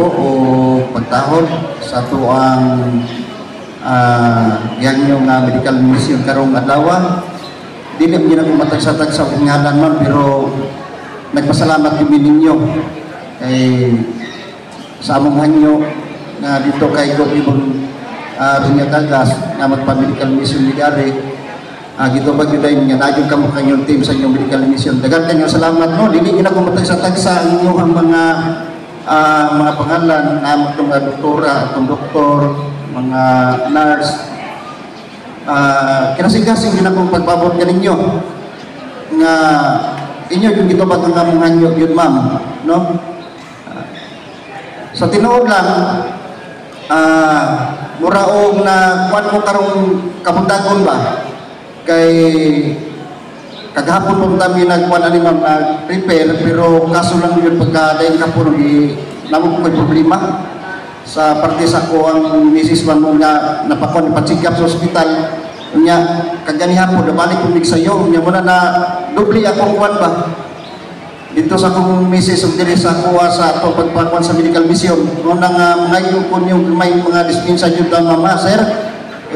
po o pagtahod sa tuang yang yung medical mission karong adlaw. Dili mo na kung matag-satag sa ngalan man, pero nagpasalamat kami ninyo kay sa among hanyo na dito kay Gobibon Runyacagas na magpa-medical mission ni Gary. Gito ba yun dahil nga nagyong kamo kanyong team sa inyong medical mission. Dagan kanyong salamat no. Dili nyo na kung matag-satag sa inyong mga pangalan na mga doktora, itong doktor, mga nurse. Kinasing-kasing din akong pagpabot ka ninyo nga inyo yung gito ba ang among hanyo yun ma'am no? Sa tinuod lang muraog na kuwan mo karong kapuntagon ba kay kaghapon po kami nagkuhan ani ma'am prepare, pero kaso lang yun pagka dahil kapon namo ko problema sa parte sa ko ang misis man mo nga napakon ipa-check-up sa ospital nya kaganihan po nabalik ko sayo nya muna na dubli akong kuwan ba dito sa akong misis ug diri sa kuha sa atong pagpakuan sa medical mission muna nga ngayon ko yung may mga dispensa jud ang mama sir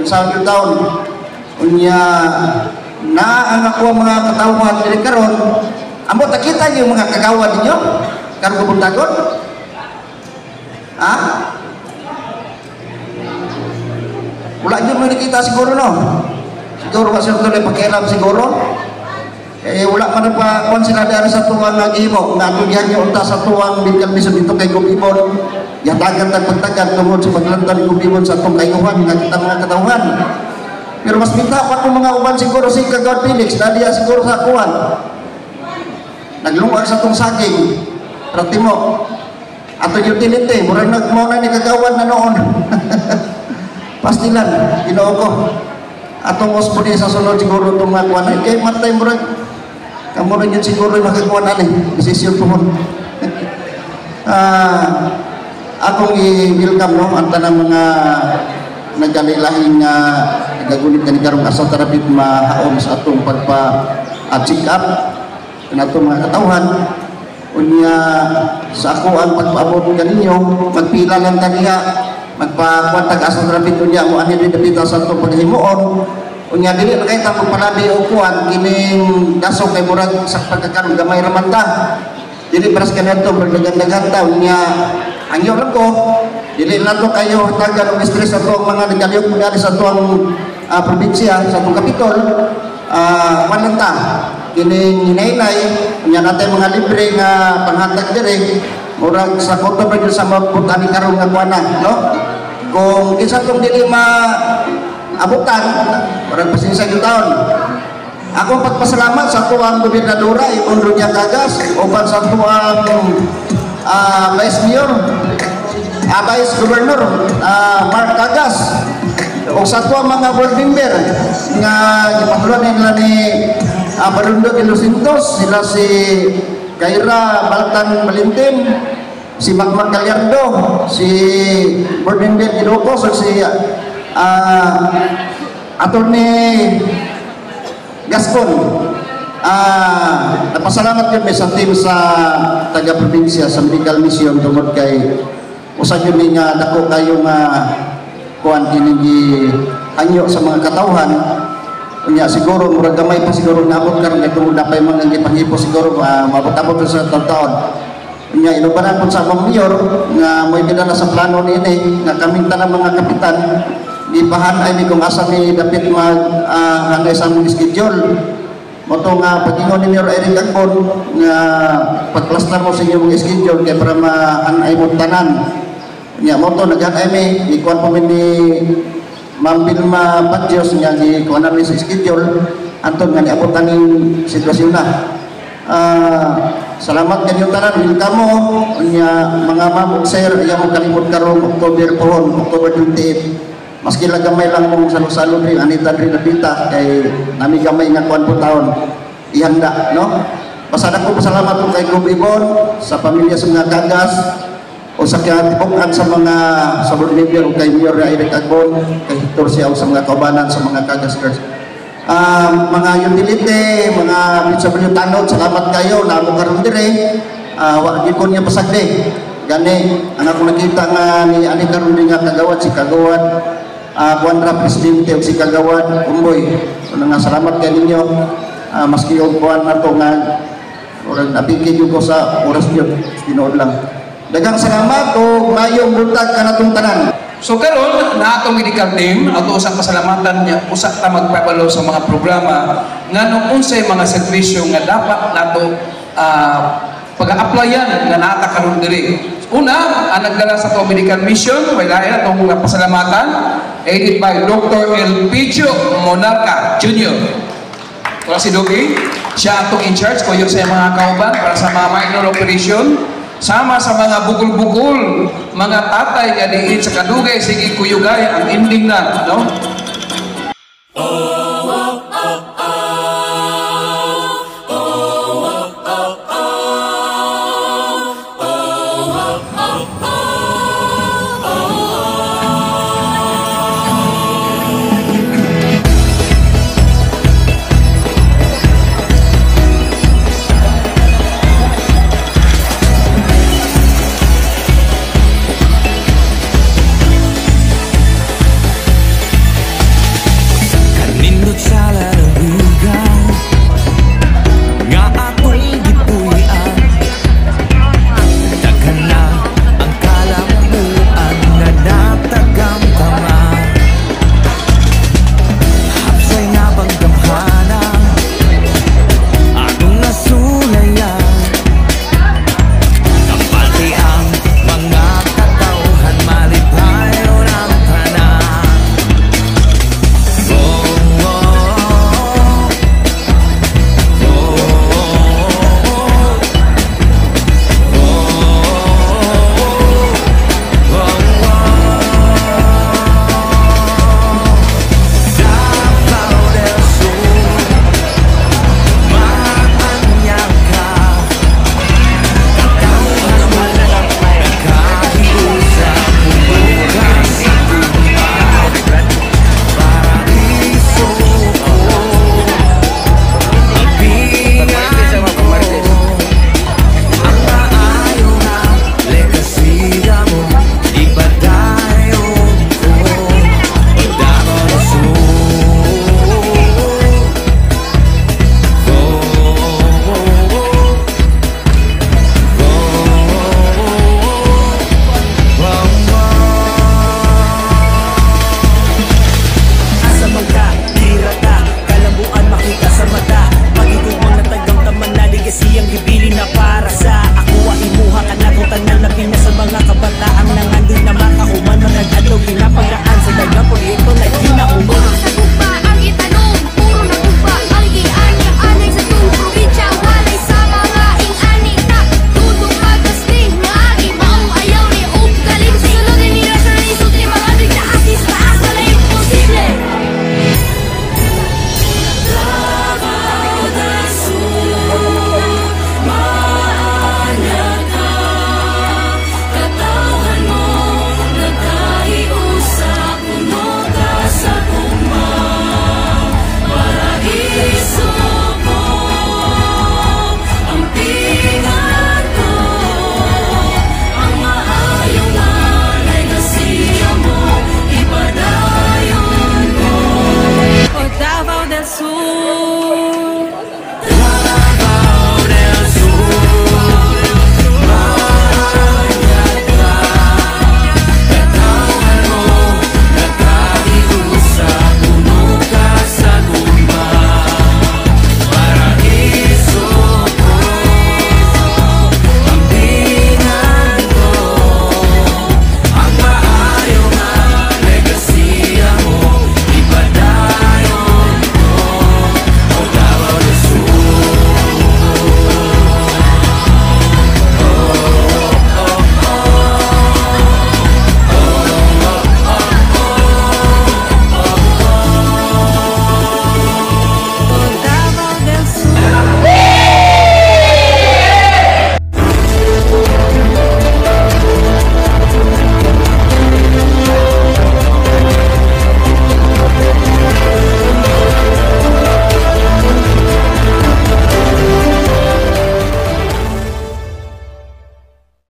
sa jud taon unya na ang ako mga katawhan diri karon amo takita yung mga kagawan ninyo karon kabuntagon wala nyo mo nakita siguro no siguro kasi ito na pakialam siguro wala man pa kung sila dahil sa tuwang nag-imo nga tugyan nyo unta sa tuwang medical mission dito kay Gobibon yatagan tagpagtagan tungod sa paglanta ni Gobibon sa itong kayuhan nga kita mga katawhan. Pero mas minta pa itong mga uban siguro si Kagawad Felix na diya siguro sa kuhan naglungag sa itong saging pratimo ato utility murag nagmuna ni Kagawad na noon pastilan ginoo ko atong ospone sa sunod siguro itong mga kuhan kay matay murag kamurag yun siguro yung makakuhan ani desisyon po akong i-welcome no ang tanang mga nagkalilahing nagagunit ka ni karong asaw tarapit mahaon sa atong pagpa-check up kanatong mga katawhan unya sa ako ang pagpaabot kaninyo magpila lang kaniya magpakuantag asaw tarapit unya mo ani dito sa atong paghimuon unya dili na kayo tapong palabi o kuhan kining daso kay murag sa pagkakaroon gamay raman ta dili paras kanito berdagan-dagan ta unya ang iyo lang ko dili na to kayo tagan og stress ato mga nagaliog mga sa tuang probinsya sa tuang kapitol walang ta kining hinaynay unya natin mga libre nga panghatag diri murag sa koto pa sa mabutan ni karong nga kuana no kung kinsa tong dili abutan murag pasensya gyud taon ako pagpasalamat sa tuang gobernadora Ibon Runyacagas uban sa tuang Vice Mayor Vice Governor Mark Cagas o sa tuang mga board member nga gipatuloy nila ni Barundo de los Santos sila si Kaira Baltan Valentin si Magmag Gallardo si board member Ilocos o si Attorney Gascon. Napasalamat yun may sa team sa taga-probinsya sa medical mission tungod kay usan yun nga dako kayo nga kuhan kining hanyo sa mga katawhan unya siguro murag gamay pa siguro naabot karon kay tungod na pay mga gipangipo siguro mabot-abot sa taon unya inubanan po sa among mayor nga mo'y na sa plano niini nga kaming tanang mga kapitan ipahan ay ni kung asa ni dapat mag-hanay sa among schedule mo ito nga pag-ingon ni Mayor Eric Agbon nga pag-cluster mo sa inyong schedule kaya para ma-hanay mo tanan nga mo ito nag-hanay mi ikuhan po ni Ma'am Vilma Patios nga ikuhan namin sa schedule anton nga niabutan ng sitwasyon na salamat kanyong tanan welcome mo mga ma'am ug sir ayaw mo kalimot karong October 28 maski lang gamay lang mong salo-salo rin anita rin nabita kay nami gamay nga kuwan po taon ihanda no basta na ko pasalamat po kay Gobibon sa pamilya sa mga Cagas o sa katibukan sa mga sa board member o kay Mayor Eric Agbon kay Hector siya o sa mga kaubanan sa mga Cagas girls mga utility mga PW tanod salamat kayo na mo karon dire wag ko niya pasagde Gani, ang ako nakita nga ni ani karon nga kagawad si kagawad kuan ra presidente o si kagawad umboy. Una nga salamat kay ninyo. Maski og kuan nato nga orang nabigyan ko sa oras niyo tinuod lang. Daghang salamat o mayong buntag kanatong tanan. So karon na atong medical team ato usang pasalamatan niya usa ta magpabalo sa mga programa nganong unsay mga serbisyo nga dapat nato pag-applyan nga naata karon diri. Una, ang nagdala sa to medical mission, may lain atong mga pasalamatan, aided by Dr. Elpidio Monarca Jr. Kung si Doki, siya atong in charge kuyo sa mga kauban para sa mga minor operation, sama sa mga bukol-bukol, mga tatay nga diin sa kadugay, sige kuyugay, ang ending na, no?